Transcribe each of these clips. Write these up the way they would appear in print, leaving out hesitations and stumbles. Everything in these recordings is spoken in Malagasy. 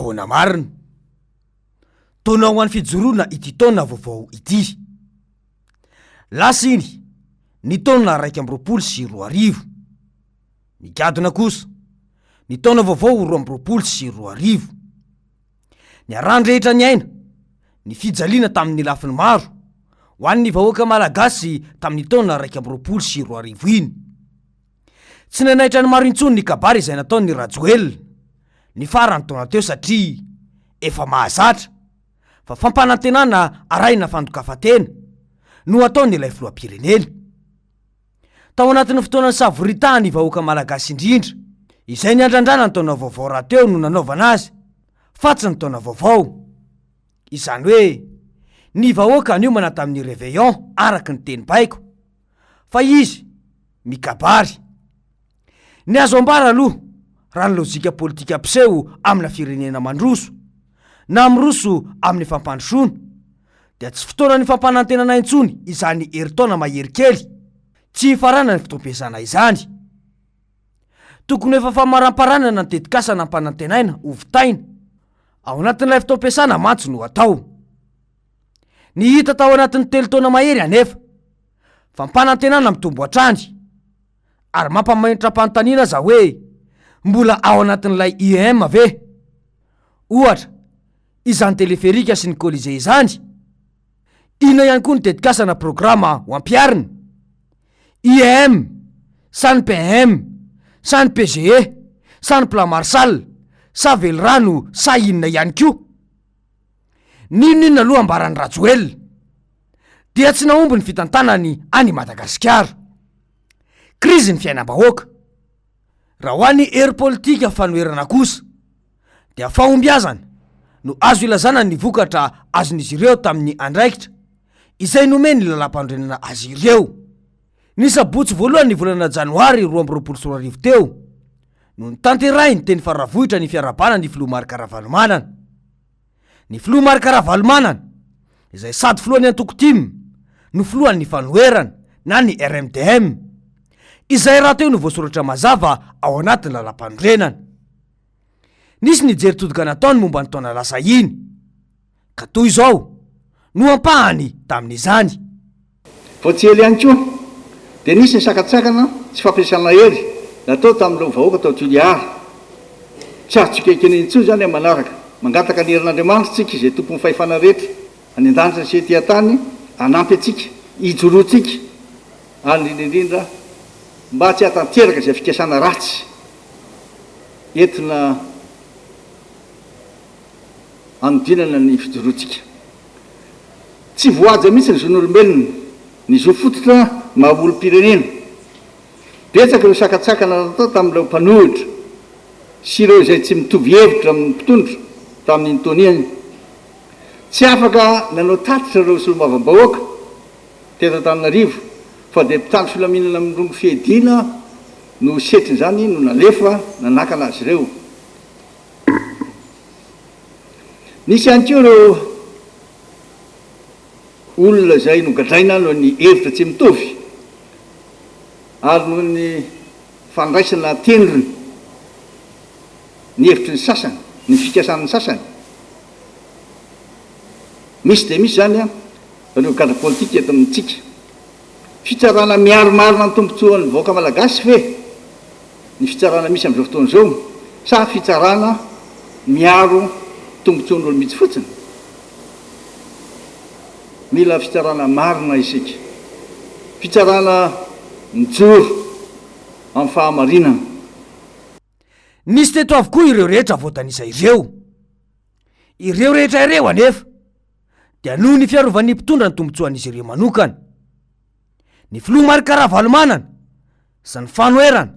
ahoana marina. Taona ho an'ny fijoroana ity taona vaovao ity. Lasiny ny taona 2024. Mikadona kosa ny taona vaovao 2024. Ny arandrehetra ny aina ny fijaliana tamin'ny lafiny maro ho an'ny vahoaka malagasy tamin'ny taona 2024 iny. Tsy nanaitra ny maro intsony ny kabary izay nataon'ny Rajoelina ny farany taona teo satria efa mahazatra fa fampanantenana arahina fandokafatena no ataony ilay filoham-pirenena. Tao anatin'ny fotoanany savoritany vahoaka malagasy indrindra izay ny andrandrana ny taona vaovao rahateo no nanaovana azy fa tsy ny taona vaovao. Izany hoe ny vahoaka niomana tamin'ny réveillon araka ny teny baiko fa izy mikabary. Ny azo ambara aloha raha ny lôjika politika ampiseho amina firenena mandroso na miroso amin'ny fampandrosoana dia tsy fotoana ny fampanantenana intsony izany herintaona mahery kely, tsy farana ny fitompesana izany. Tokony efa famaramparanana ny tetikasana ampanantenaina ovitaina ao anatin'ilay fitompesana mantsy no atao. Ny hita tao anatin'ny 3 taona mahery anefa fampanantenana mitombo hatrany ary mampamaintra-panontaniana za hoe mbola ao anatin'ilay IEM ve? Ohatra, izany teleferika sy ny colisée izany. Ina ihany koa ny tetikasana programa ho ampiarina. IEM, sa ny PM, sa ny PGE, sa ny plan Marshall, sa velirano, sa inona ihany koa. Ninona aloha ambarany Rajoelina dia tsy naomby ny fitantanany any Madagasikara. Krizy ny fiainam-bahoaka. Raha ho an'ny hery politika fanoherana kosa dia fahombiazana no azo ilazana ny vokatra azon'izy ireo tamin'ny andraikitra izay nomeny ny lalam-pandrenana azy ireo. Ny sabotsy voalohany ny volana janoary 2024 teo no nitanteray ny teny faravohitra ny fiarabana ny filoha Marc Ravalomanana. Ny filoha Marc Ravalomanana izay sady filohan'ny Antoko-Tima no filohan'ny fanoherana na ny RMDM izay raha teo no voasoratra mazava ao anatin'ny lalam-pandrenana. Nisy nijery todika nataony momba ny taona lasa iny ka toy izao no ampahany tamin'izany. Vao tsy ely ihany koa dia nisy ny sakatsakana tsy fampiasana hery natao tamin'ireo vahoaka tao Toliara. Tsy azo tsikaikeny intsony zany manaraka mangataka ny herin'Andriamanitra tsika izay tompon'ny fahefana rehetra any an-danitra sy ety an-tany anampy atsika hijoroantsika ary indrindra mba tsy hatanteraka izay fikasana ratsy entina anodinana ny fijoroantsika. Tsy voaja mihitsy ny zon'olombelona ny zo fototra maha-olom-pirenena. Betsaka ireo sakatsakana natao tamin'ireo mpanohitra sy ireo izay tsy mitovy hevitra amin'ny mpitondra tamin'ny nitoniany. Tsy afaka nanao tatitra ireo solombavambahoaka teto Antananarivo fa dia mpitandro filaminana amin'ny rongo fihedina no setriny zany no nalefa nanakana azy ireo. Nisy ihany koa ireo olona izay nogadraina no ny hevitra tsy mitovy ary no ny fandraisana tendrony ny hevitry ny sasany, ny fikasan'ny sasany. Misy dia misy zany ireo cadre politika eto amintsika. Fitsarana miaromarona ny tombontsoan'ny vahoaka malagasy fe ny fitsarana misy amin'izao fotoana izao sa fitsarana miaro tombontsoan'olo mihitsy fotsiny. Mila fitsarana marina isika, fitsarana mijoro amin'ny fahamarinana. Nisy teto avokoa ireo rehetra voatanisa ireo. Ireo rehetra ireo anefa dia noho ny fiarovan'ny mpitondra ny tombontsoan'izy ireo manokana. Ny filoha Marc Ravalomanana sy ny fanoherana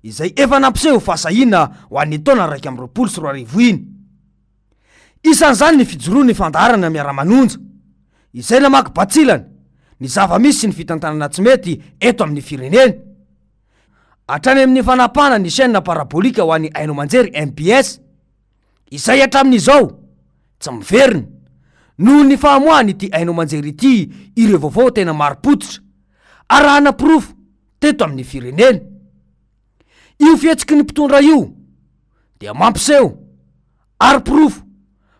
izay efa nampiseho fahasahina ho an'ny taona 2024 iny. Isan'izany ny fijoroan'ny ny fandaharana miara-manonja izay namaky batsilana ny zava-misy sy ny fitantanana tsy mety eto amin'ny firenena. Hatrany amin'ny fanapahana ny chaîne parabolika ho an'ny haino manjery MBS izay hatramin'izao tsy miverina noho ny fahamoahany ity haino manjery ity ireo vaovao tena maro-potitra arahana pirofo teto amin'ny firenena. Io fihetsiky ny mpitondra io dia mampiseho ary pirofo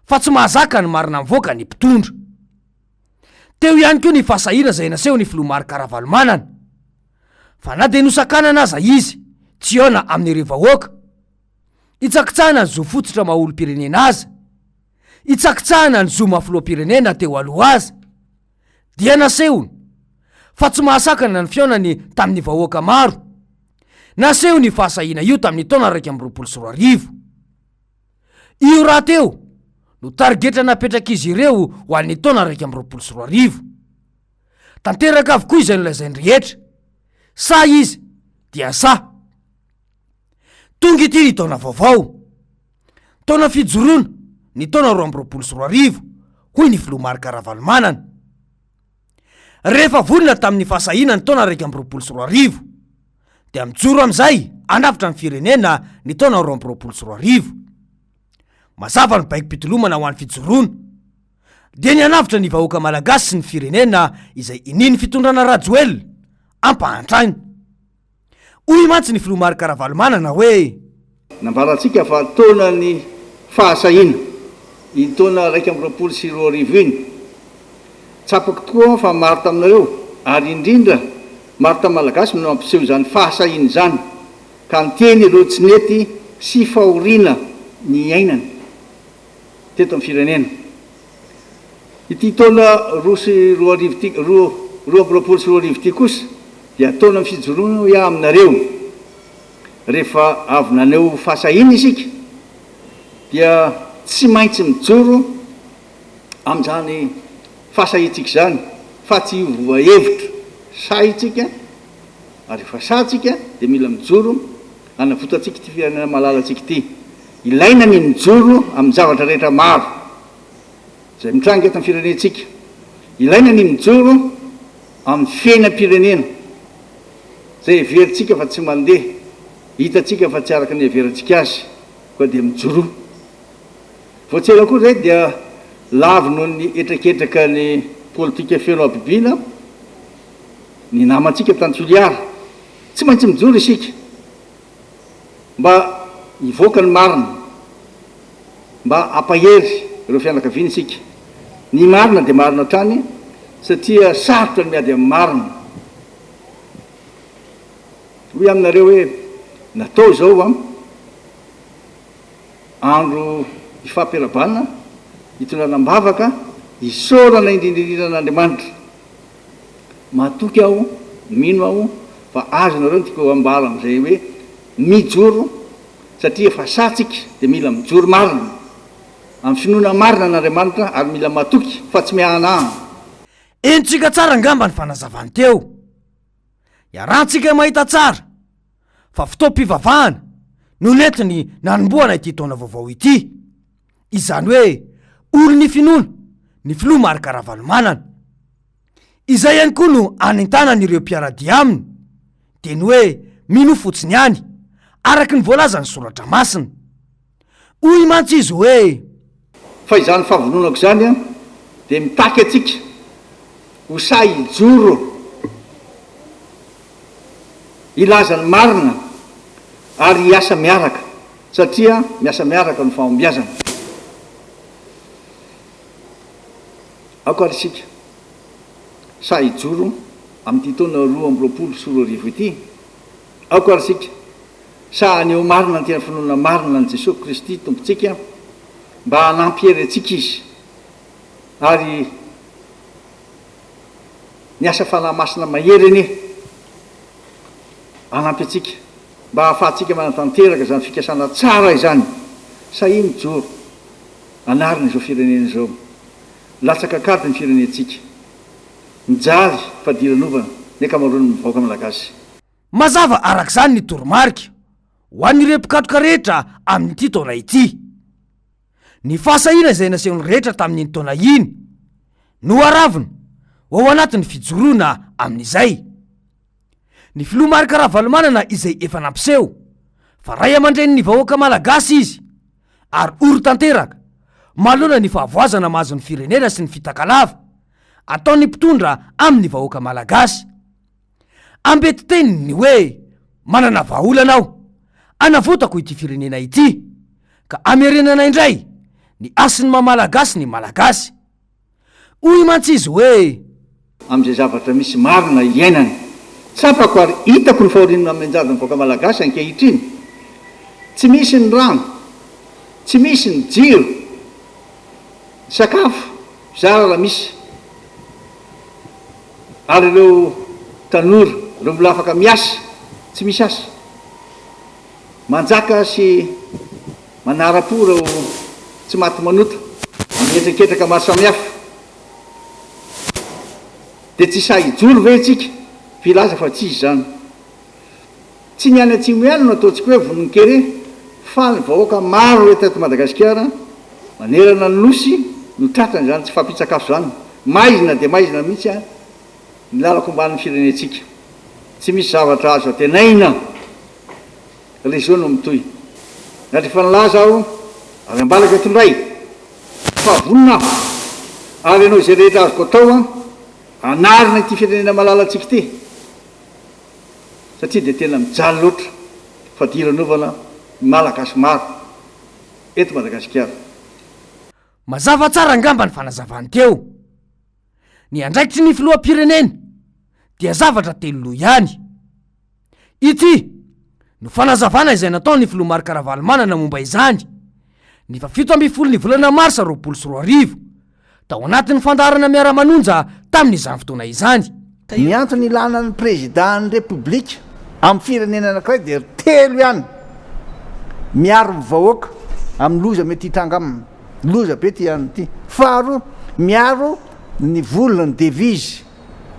fa tsy mahazaka ny marina mivoaka ny mpitondra. Teo ihany koa ny fahasahina zay naseho ny Filomary Karavalomanana, fa na de nosakanana aza izy tsy eona amin'ireo vahoaka, itsakitsahana ny zo fototra maolo-pirenena azy, itsakitsahana ny zo mafiloam-pirenena teo aloha azy, dia nasehony fa tsy mahasakana ny fionany tamin'ny vahoaka maro. Naseho ny fahasahina io tamin'ny taona 2024. Io raha teo no tarigetra napetraka izy ireo ho an'ny taona 2024. Tanteraka avokoa izay nolazainy rehetra, sa izy dia sa. Tonga ity ny taona vaovao, taona fijoroana ny taona 2024 hoy ny Filomary Karavalomanana. Rehefa volona tamin'ny fahasahina ny taona 2024 dia mijoro am'izay anavitra ny firenena ny taona 2024. Mazava ny baiki-pitolomana ho an'ny fijoroana dia ny anavitra ny vahoaka malagasy sy ny firenena izay ininy fitondrana rajoely ampahantrainy. Hoy mantsy ny Filomary Karavalomanana hoe nambarantsika fa taona ny fahasahina iny taona 2024 iny tsapako tokoa fa maro taminareo ary indrindra maro tamy malagasy no mampiseho zany fahasahina zany ka nyteny aloha tsy nety sy fahoriana ny ainany teto amin'ny firenena. Ity taona 2024 ity kosa dia taona fijoroana hoe aminareo rehefa avy naneo fahasahina isika dia tsy maintsy mijoro amin'izany fahasahintsika zany, fa tsy ova hevitra saitsika ary fa satsika dia mila mijoro anavotatsika ty firenena malalatsika ity. Ilaina ny mijoro amin'ny zavatra rehetra maro zay mitranga eto amin'ny firenentsika. Ilaina ny mijoro amin'ny fiainam-pirenena zay heveritsika fa tsy mandeha, hitatsika fa tsy araka ny heverantsika azy, koa dia mijoro. Voatsela koa zay dia lavy noho ny etraketraka ny politika feno abibina ny namantsika tany filiara, tsy maintsy mijoro isika mba hivoaka ny marina, mba ampahery ireo fianakaviana isika. Ny marina dia marina trany satria sarotra ny miady amin'ny marina. Hoy aminareo hoe natao zao andro ifampiarabanina hitondrana-bavaka hisorana indrindrinan'Andriamanitra. Matoky aho, mino aho fa azonareo ny tiako ambara amin'izay hoe mijoro satria fa satsika dia mila mijoro marina amin'ny finoana marina n'Andriamanitra ary mila matoky fa tsy miahana. Entsika tsara ngamba ny fanazavany teo, iarahantsika mahita tsara fa fotoam-pivavahana no netiny nanomboana ity taona vaovao ity, izany hoe olo ny finoana ny Filomary Karavalomanana. Izay ihany koa no anentanan'ireo mpiaradia aminy dia ny hoe mino fotsiny ihany araka ny voalazany soratra masina. Hoy mantsy izy hoe fa izany fahavononako zany dia mitaky atsika ho sa hijoro ilazany marina ary hiasa miaraka satria miasa miaraka no fahombiazana. Ako ary isika sa hijoro amin'ity taona 2024 ity. Ako ary isika sa haneo marina ny tena finoana marina ny Jesosy Kristy tompontsika mba hanampiery atsika izy ary ny asa fanahy masina mahery anie hanampy atsika mba hahafahantsika manatanteraka zany fikasana tsara izany. Sa iny mijoro anarina izao firenena izao, latsaka kady ny firenentsika, mijaly fadiranovana ny akamaroany mivahoaka malagasy. Mazava arak'izany ny toromarika ho an'ireo mpikatoka rehetra amin'ity taona ity. Ny fahasahina izay nasehony rehetra tamin'iny taona iny no aravina ho ao anatin'ny fijoroana amin'izay. Ny Filomary Karavalomanana izay efa nampiseho fa ray aman-dreny ny vahoaka malagasy izy ary oro tanteraka manoloana ny fahavoazana mahazo ny firenena sy ny fitakalava ataony mpitondra amin'ny vahoaka malagasy. Ambety teniny hoe manana vahaolana aho anavotako ity firenena ity ka amerenana indray ny asiny mamalagasy ny malagasy. Hoy mantsy izy hoe am'izay zavatra misy marina iainany tsapako ary hitako ny fahorinana amenjady nyvoaka malagasy ankehitriny. Tsy misy ny rano, tsy misy ny jiro, sakafo zara raha misy, ary ireo tanora reo mbola afaka miasa tsy misy asa, manjaka sy manara-po reo tsy maty manota mametreketraka maro samihafa. De tsy sa hijoro ve tsika filaza fa tsy izy zany. Tsy ny any atsimo ihany no ataontsika hoe vonin-kere, fa ny vahoaka maro reteto Madagasikara manerana ny nosy no tratrany zany, tsy fampitsakafo zany, maizina de maizina mihitsy a ny lalako omban'ny firenetsika. Tsy misy zavatra azo atenaina rezao no mitoy. Na rehefa nilaza aho ary ambalaka tondray fa vonina aho ary ianao izay rehetra azoko atao anarina ity firenena malala antsika ty, satria de tena mijaly loatra fa diranovana malagasy maro eto Madagasikara. mazava tsara angamba ny fanazavany teo. Ny andraikitry ny filoham-pirenena dia zavatra teloloha ihany. Ity no fanazavana izay natao ny filoha Marc Ravalomanana momba izany ny 17 ny volana marsa 2024 tao anatin'ny fandarana miara-manonja tamin'izany fotoana izany. Ny antony ilana ny président république amin'ny firenena anankiray dia telo ihany miaro ny vahoaka amin'ny loza mety hitranga aminy loza be ty ihany ity. Faharoa, miaro ny vola ny devise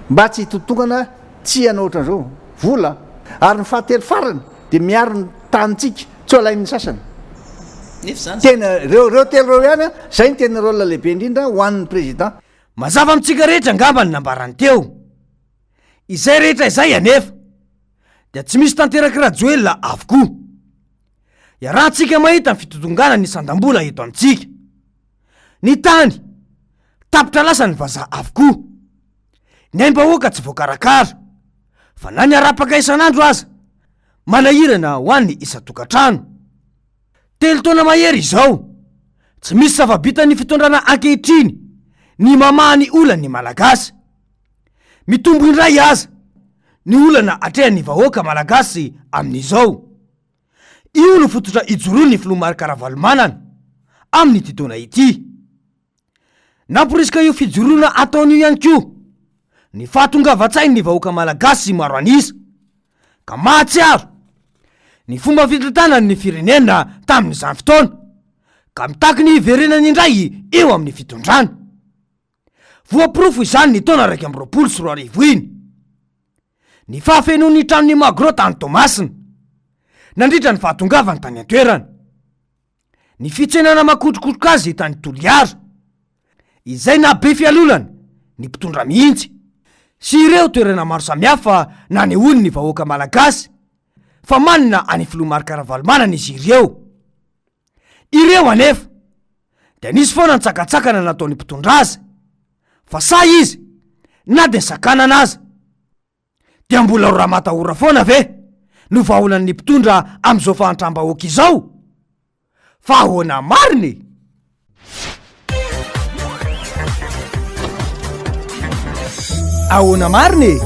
mba tsy hitotongana tsy hanao ohatran'izao vola. Ary ny fahatelo farany de miaro ny tanitsika tsy alain'ny sasany. Tena reo telo reo ihany zay ny tena rôle lehibe indrindra ho an'ny président. Mazava amintsika rehetra angamba ny nambarany teo. Izay rehetra izay anefa dia tsy misy tanteraky rajoelina avokoa. Iarahantsika mahita ny fitotongana ny sandam-bola eto amintsika. Ny tany tapitra lasa ny vazaha avokoa. Ny aim-bahoaka tsy voakarakara, fa na ny arapaka isan'andro aza manahirana ho an'ny isa-tokantrano. 3 taona mahery izao tsy misy zava-bita ny fitondrana ankehitriny ny mamaha ny olany malagasy. Mitombo indray aza ny olana atrehan'ny vahoaka malagasy amin'izao. Io no fototra ijoroany filoha Marc Ravalomanana amin'ity taona ity. Namporisika io fijoroana ataon'io ihany koa ny fahatongavan-tsainy ny vahoaka malagasy maro anisa ka mahatsiaro ny fomba fitantanany ny firenena tamin'izany fotoana ka mitaky ny iverenany indray eo amin'ny fitondrana. Voapirofo izany ny taona 2024 iny. Ny fahafenon'ny tranon'ny Magro tany Tomasina nandritra ny fahatongavany tany an-toerana. Ny fitsenana makotrokotroka azy tany Toliara izay na be fialolana ny mpitondra mihitsy sy ireo toerana maro samihafa na ny olony vahoaka malagasy fa manina any filoha Marc Ravalomanana izy ireo anefa dia nisy foana ny tsakatsakana nataon'ny mpitondra azy fa sa izy na de sakanana aza dia mbola ho raha-matahora foana ve no vaholan'ny mpitondra amin'izao fahantram-bahoaka izao. Fa ahoana mariny. Ahoana mariny